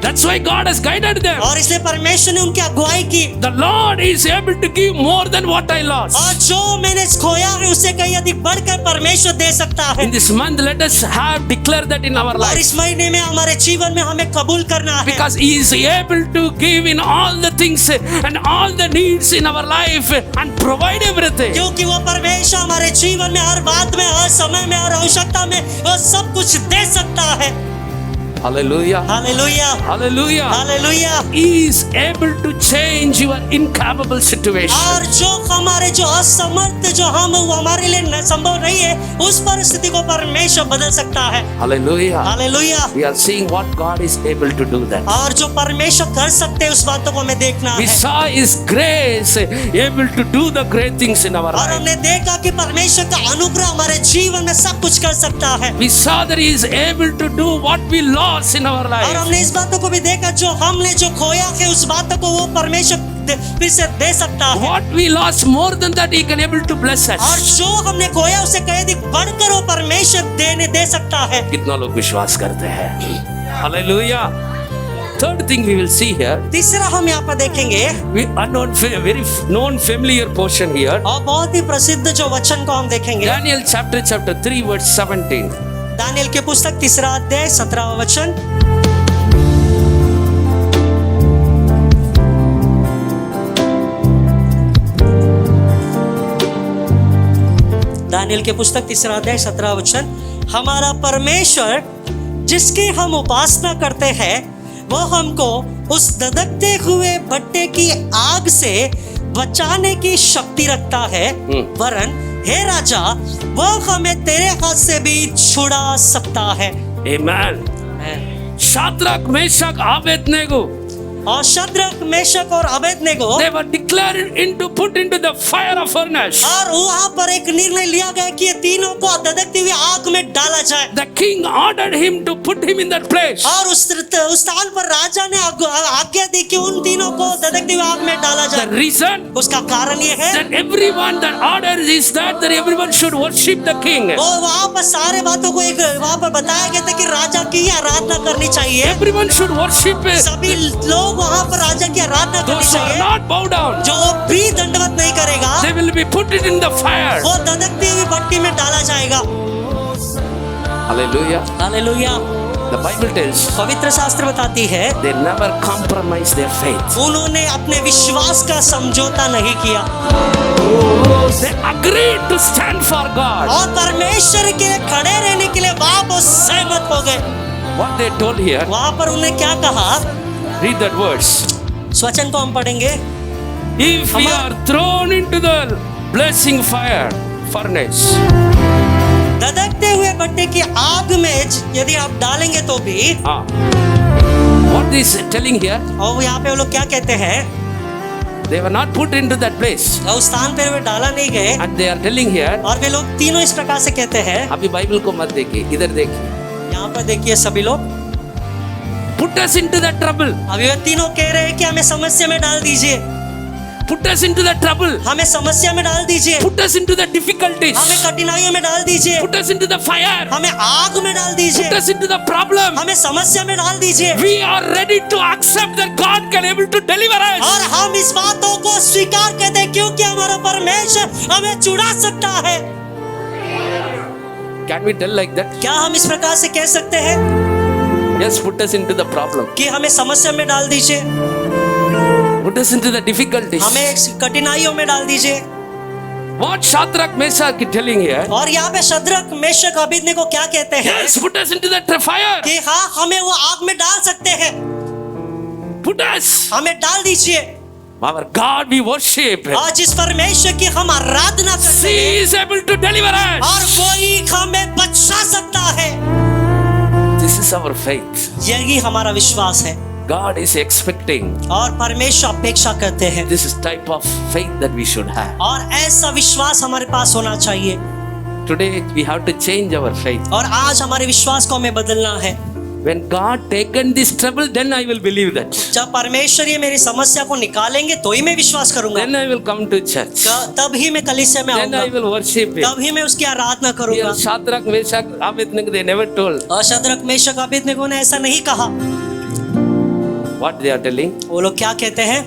That's why God has guided them. और इसलिए परमेश्वर ने उनकी अगुवाई की। The Lord is able to give more than what I lost. और जो मैंने खोया है उससे कहीं अधिक बढ़कर परमेश्वर दे सकता है। In this month, let us have declare that in our और life. इस महीने में हमारे जीवन में हमें कबूल करना है, Because He is able to give in all the things and all the needs in our life and provide everything. क्योंकि वो परमेश्वर हमारे जीवन में हर बात में, हर समय में, हर आवश्यकता में वो सब कुछ दे सकता है। Hallelujah. Hallelujah, Hallelujah. Hallelujah. He is able to change your incapable situation. और जो हमारे जो असमर्थ जो हम वो हमारे लिए संभव नहीं है, उस परिस्थिति को परमेश्वर बदल सकता है। Hallelujah. Hallelujah. We are seeing what God is able to do that. और जो परमेश्वर कर सकते हैं उस बातों को हमें देखना We है। saw His grace able to do the great things in our और life. हमने देखा कि परमेश्वर का अनुग्रह हमारे जीवन में सब कुछ कर सकता है। We saw that He is able to do what we lost in our और life. हमने इस बातों को भी देखा जो हमने जो खोया है उस बातों को वो परमेश्वर फिर से दे सकता है। What we lost, more than that, He can able to bless और us. जो हमने खोया उसे कहीं अधिक बढ़कर वो परमेश्वर दे सकता है। कितना लोग विश्वास करते हैं? Hallelujah. Third thing we will see here, तीसरा हम यहाँ पर देखेंगे we unknown, very known familiar portion here. और बहुत ही प्रसिद्ध जो वचन को हम देखेंगे, Daniel chapter 3 verse 17. दानियेल की पुस्तक 3 अध्याय 17 वचन। दानियेल की पुस्तक 3 अध्याय 17 वचन। हमारा परमेश्वर जिसकी हम उपासना करते हैं वो हमको उस धधकते हुए भट्टे की आग से बचाने की शक्ति रखता है, वरन हे राजा वो हमें तेरे हाथ से भी छुड़ा सकता है। Amen. शाद्रक, मेशक, आबेदनेगो, और शद्रक, मेशक और Abednego they were declared put into the fire of furnace. और वहाँ पर एक निर्णय लिया गया कि ये तीनों को धधकती हुई आग में डाला जाए। The king ordered him to put him in that place. और उस स्थान पर राजा ने आज्ञा दी कि उन तीनों को धधकती हुई आग में डाला The जाए। reason उसका कारण ये है that everyone, that order is that everyone should worship the king. वो वहाँ पर सारे बातों को एक वहाँ पर बताया गया था कि राजा की आराधना करनी चाहिए। Everyone should worship. सभी लोग वहाँ पर राजा की आराधना करनी Those who are चाहिए। not bow down, जो भी दंडवत नहीं करेगा they will be put it in the fire. वो धधकती हुई भट्टी में डाला जाएगा। Hallelujah. Hallelujah. The Bible tells पवित्र शास्त्र बताती है they never compromise their faith. उन्होंने अपने विश्वास का समझौता नहीं किया They agreed to stand for God. और परमेश्वर के लिए खड़े रहने के लिए वहाँ पर सहमत हो गए। What they told here, वहाँ पर उन्हें क्या कहा, read that verse. इस वचन को हम पढ़ेंगे। If we are thrown into the blazing fire, furnace, धधकते हुए भट्टे की आग में यदि आप डालेंगे तो भी, what is telling here? और यहाँ पे वो लोग क्या कहते हैं, They were not put into that place. उस स्थान पे वे डाला नहीं गए। And they are telling here, और वे लोग तीनों इस प्रकार से कहते हैं, अभी बाइबल को मत देखिए, इधर देखिए. यहाँ पर देखिए सभी लोग, Put us into that trouble. अभी वे तीनों कह रहे हैं कि हमें समस्या में डाल दीजिए। Put us into the trouble. हमें समस्या में डाल दीजिए, Put us into the difficulties. हमें कठिनाइयों में डाल दीजिए, Put us into the fire. हमें आग में डाल Put दीजिए, us into the problem. हमें समस्या में डाल दीजिए। We are ready to accept that God can able to deliver us. और हम इस बातों को स्वीकार करते हैं क्योंकि हमारा परमेश्वर हमें छुड़ा सकता है। Can we tell like that? क्या हम इस प्रकार से कह सकते हैं Yes, put us into the problem. कि हमें समस्या में डाल दीजिए, Put us into the difficulties. हमें कठिनाइयों में डाल दीजिए। What Shadrach, Meshach is telling here? और यहाँ पे शद्रक मेशक अबेदnego क्या कहते हैं Yes, put us into the fire. कि हाँ हमें वो आग में डाल सकते हैं, Put us. हमें डाल दीजिए। Our God we worship. और जिस परमेश्वर की हम आराधना करते He हैं is able to deliver और us. कोई हमें बचा सकता है। This is our faith. यही हमारा विश्वास है God is expecting और परमेश्वर अपेक्षा करते हैं this is type of faith that we should have. और ऐसा विश्वास हमारे पास होना चाहिए। Today we have to change our faith. और आज हमारे विश्वास को हमें बदलना है। When God taken this trouble, then I will believe that. जब परमेश्वर ये मेरी समस्या को निकालेंगे तो ही मैं विश्वास करूंगा, Then I will come to church. तब ही मैं कलीसिया में Then I आऊंगा, will worship Him. तब ही मैं उसकी आराधना करूंगा। Here Shadrach, Meshach, Abednego, they never told और शद्रक मेशक अबेदnego ने ऐसा नहीं कहा। what they are telling. वो लोग क्या कहते हैं,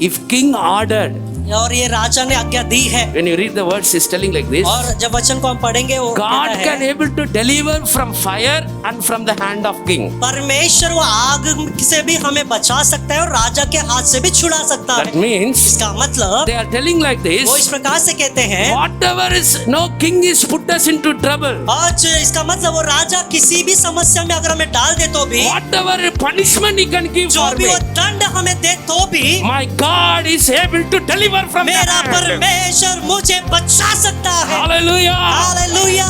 If king ordered, और ये राजा ने आज्ञा दी है, when you read the words, he's telling like this. और जब वचन को हम पढ़ेंगे वो God कहता can है, able to deliver from fire and from the hand of king. परमेश्वर वो आग से भी हमें बचा सकता है और राजा के हाथ से भी छुड़ा सकता That है। means इसका मतलब they are telling like वो इस this. प्रकार से कहते हैं, Whatever is no king is put us into trouble. और इसका मतलब वो राजा किसी भी समस्या में अगर हमें डाल दे तो भी, Whatever punishment he can give जो for भी me, वो दंड हमें दे तो भी, my God is able to deliver from the मेरा hand. परमेश्वर मुझे बचा सकता है। Hallelujah. Hallelujah.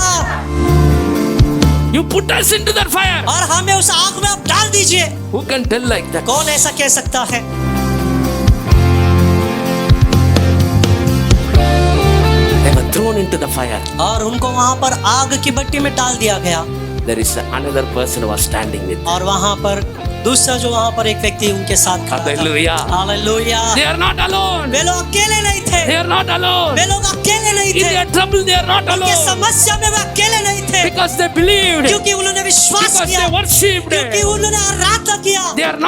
You put us into that fire. और हमें उस आग में आप डाल दीजिए। Who can tell like that? कौन ऐसा कह सकता है? They were thrown into the fire. और उनको वहां पर आग की भट्टी में डाल दिया गया। There is another person who was standing with them. और वहां पर दूसरा जो वहां पर एक व्यक्ति उनके साथ खड़ा था। Hallelujah. Hallelujah. They are not alone. वे लोग अकेले नहीं थे, They are not alone. वे लोग अकेले नहीं In थे, their trouble, they are not उनके alone. समस्या में वे अकेले नहीं थे, Because they believed. क्योंकि उन्होंने विश्वास Because किया, they worshipped. क्योंकि उन्होंने आराधना किया। They are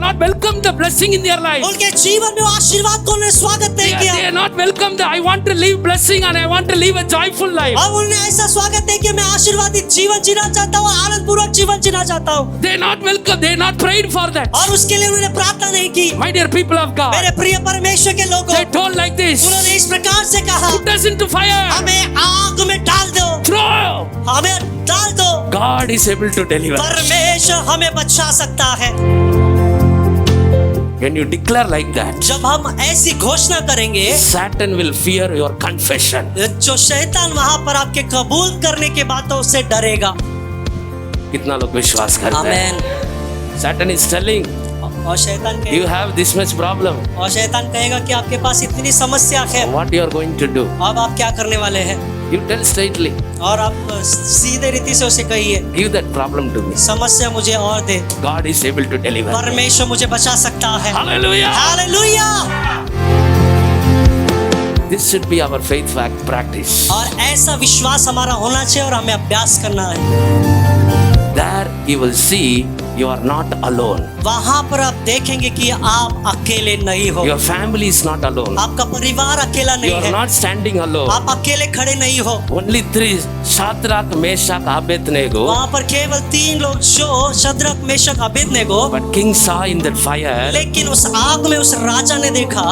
not welcome the blessing in their life. उनके जीवन में वो आशीर्वाद को उन्होंने स्वागत नहीं They किया। are not welcome the I want to live blessing and I want to live a joyful life. अब उन्होंने ऐसा स्वागत नहीं किया, मैं आशीर्वादित जीवन जीना चाहता हूँ, आनंद पूर्वक जीवन जीना चाहता हूँ। They are not welcome. They are not prayed for that. और उसके लिए उन्होंने प्रार्थना नहीं की। My dear people of God, मेरे प्रिय परमेश्वर के लोगों, they told like this. उन्होंने इस प्रकार से कहा, Put us into fire. हमें आग में डाल दो, Throw. हमें डाल दो। God is able to deliver. परमेश्वर हमें बचा सकता है। When you declare like that, जब हम ऐसी घोषणा करेंगे, Satan will fear your confession. जो शैतान वहां पर आपके कबूल करने के बातों से डरेगा। कितना लोग विश्वास करते हैं? आमेन। Satan is telling, और शैतान you कहेगा, have this much problem. और शैतान कहेगा कि आपके पास इतनी समस्या है, What you are going to do? अब आप क्या करने वाले हैं? You tell straightly. और आप सीधे रीति से उसे कहिए, Give that problem to me. समस्या मुझे और दे, God is able to deliver. परमेश्वर मुझे बचा सकता है। Hallelujah. Hallelujah. This should be our faith practice. और ऐसा विश्वास हमारा होना चाहिए और हमें अभ्यास करना है। There you will see you are not alone. वहां पर आप देखेंगे कि आप अकेले नहीं हो, Your family is not alone. आपका परिवार अकेला You नहीं are है, not standing alone. आप अकेले खड़े नहीं हो। Only three, Shadrach, Meshach, Abednego. वहां पर केवल 3 लोग जो Shadrach Meshach Abednego, But king saw in that fire. लेकिन उस आग में उस राजा ने देखा,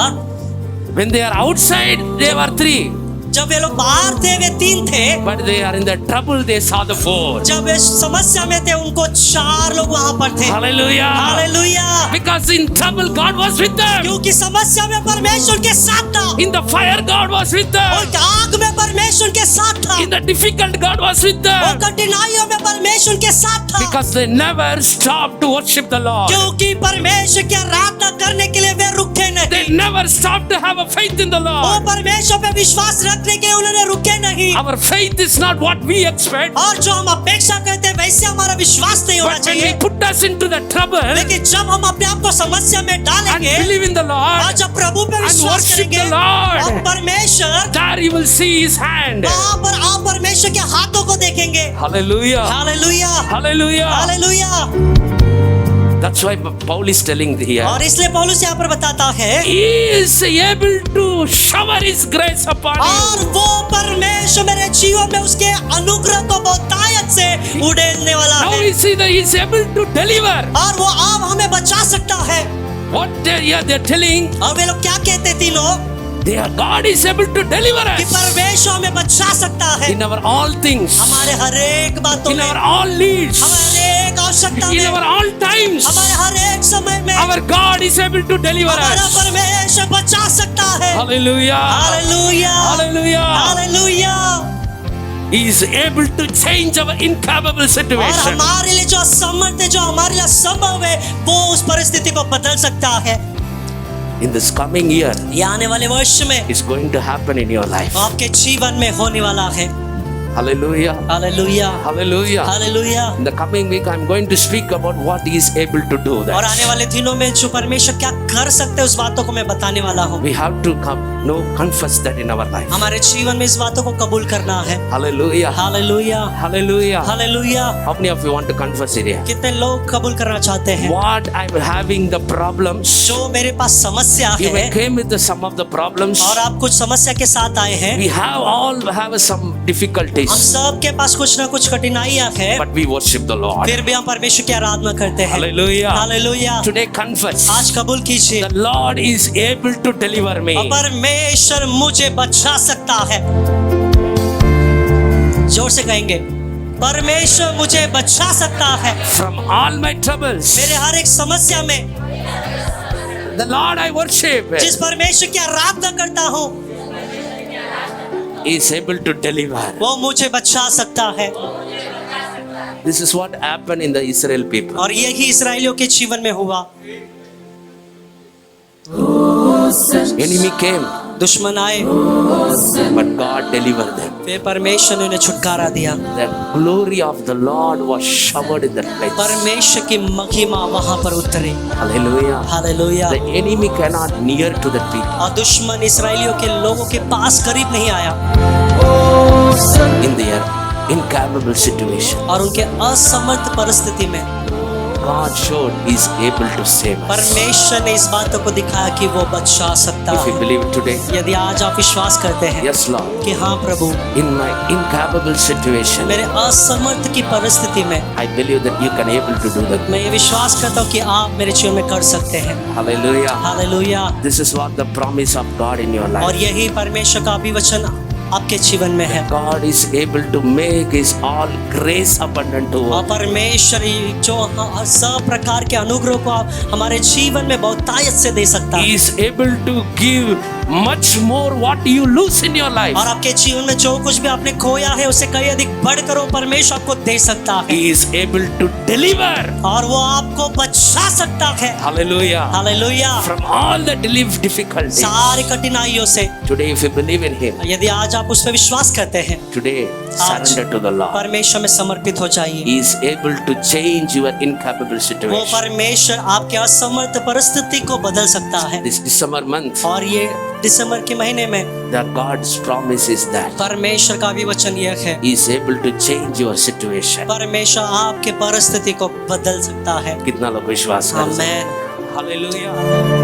When they are outside, they were 3. जब वे लोग बाहर थे वे 3 थे, But they are in the trouble, they saw the 4. जब वे समस्या में थे उनको 4 लोग वहां पर थे। Hallelujah. Hallelujah. Because in trouble, God was with them. क्योंकि समस्या में परमेश्वर के साथ था, In the fire, God was with और them. आग में परमेश्वर के साथ था, In the difficult, God was with और them. कठिनाइयों में परमेश्वर के साथ था, Because they never stopped to worship the Lord. क्योंकि परमेश्वर की आराधना करने के लिए वे रुके नहीं। रहेगी। never stop to have a faith in the वो Lord. परमेश्वर पे विश्वास रखने के उन्होंने रुके नहीं। Our faith is not what we expect. और जो हम अपेक्षा करते हैं वैसे हमारा विश्वास नहीं होना But when चाहिए। He put us into the trouble लेकिन जब हम अपने आप को समस्या में and डालेंगे believe in the और Lord, जब प्रभु पे and विश्वास worship करेंगे the Lord, और परमेश्वर, there you will see His hand. वहाँ पर आप परमेश्वर के हाथों को देखेंगे। Hallelujah. Hallelujah, Hallelujah. Hallelujah. That's why Paul is telling here. और इसलिए पौलुस यहाँ पर बताता है, He is able to shower His grace upon और you. वो परमेश्वर मेरे जीवन में उसके अनुग्रह को बहुतायत से उड़ेलने वाला Now है। we see that He is able to deliver. और वो आप हमें बचा सकता है। What they're telling, और वे लोग क्या कहते तीनों? God is able to deliver कि us परमेश्वर हमें बचा सकता है in our all things, हमारे हर एक बातों in में, our all needs, हमारे हर एक आवश्यकता in में, our all times. हमारे हर एक समय में Our God is able to deliver हमारा us. परमेश्वर बचा सकता है। Hallelujah. Hallelujah, Hallelujah. Hallelujah. He is able to change our incapable और situation. हमारे लिए जो असमर्थ है, जो हमारे लिए असंभव है, वो उस परिस्थिति को बदल सकता है। In this coming year, ये आने वाले वर्ष में it's going to happen in your life. आपके जीवन में होने वाला है। Hallelujah. Hallelujah, Hallelujah. Hallelujah. In the coming week, I'm going to speak about what He is able to do. और आने That वाले दिनों में जो परमेश्वर क्या कर सकते हैं उस बातों को मैं बताने वाला हूँ। we have to confess that in our life. हमारे जीवन में इस बातों को कबूल करना है। Hallelujah. Hallelujah, Hallelujah. Hallelujah. How many of you want to confess it here? कितने लोग कबूल करना चाहते हैं? What I'm having the problems. जो मेरे पास समस्या You है came with some of the problems. और आप कुछ समस्या के साथ आए हैं। We have some हम difficulties, सब के पास कुछ ना कुछ कठिनाइयां हैं, but we worship the Lord. फिर भी हम परमेश्वर की आराधना करते हैं। Hallelujah. हालेलुया। Today confess. आज कबूल कीजिए, The Lord is able to deliver me. परमेश्वर मुझे बचा सकता है। जोर से कहेंगे, परमेश्वर मुझे बचा सकता है From all my troubles. मेरे हर एक समस्या में। The Lord I worship जिस परमेश्वर की आराधना करता हूँ is able to deliver. वो मुझे बचा सकता है। This is what happened in the Israel people. और यही इस्राएलियों के जीवन में हुआ। Enemy came, दुश्मन आए, but God delivered them. फिर परमेश्वर ने उन्हें छुटकारा दिया। The glory of the Lord was showered in that place. परमेश्वर की महिमा वहां पर उतरी। Hallelujah. Hallelujah. The enemy cannot near to the people. और दुश्मन इस्राएलियों के लोगों के पास करीब नहीं आया In their incapable situation, और उनके असमर्थ परिस्थिति में God showed He is able to save us. परमेश्वर ने इस बातों को दिखाया कि वो बचा सकता If you है। believe it today, यदि आज आप विश्वास करते हैं yes Lord, कि हाँ प्रभु, in my incapable situation, मेरे असमर्थ की परिस्थिति में I believe that you can able to do that. मैं ये विश्वास करता हूँ कि आप मेरे जीवन में कर सकते हैं। Hallelujah. Hallelujah. This is what the promise of God in your और life. यही परमेश्वर का अभिवचन आपके जीवन में है। God is able to make His all grace abundant to और us. परमेश्वर जो सब प्रकार के अनुग्रह को हमारे जीवन में बहुतायत से दे सकता He है। is able to give much more what you lose in your life. और आपके जीवन में जो कुछ भी आपने खोया है उसे कहीं अधिक बढ़कर वो परमेश्वर आपको दे सकता है। He is able to deliver. और वो आपको बचा सकता है। Hallelujah. Hallelujah. From all the difficulties. सारी कठिनाइयों से Today, if you believe in Him, यदि आज आप उस पर विश्वास करते हैं, today आज surrender to the Lord. परमेश्वर में समर्पित हो जाइए। He is able to change your incapable वो situation. परमेश्वर आपके असमर्थ परिस्थिति को बदल सकता है। This December month, और ये दिसंबर के महीने में the God's promise is that परमेश्वर का भी वचन यह है, He is able to change your situation. परमेश्वर आपके परिस्थिति को बदल सकता है। कितना लोग विश्वास करते हैं? आमेन। Hallelujah.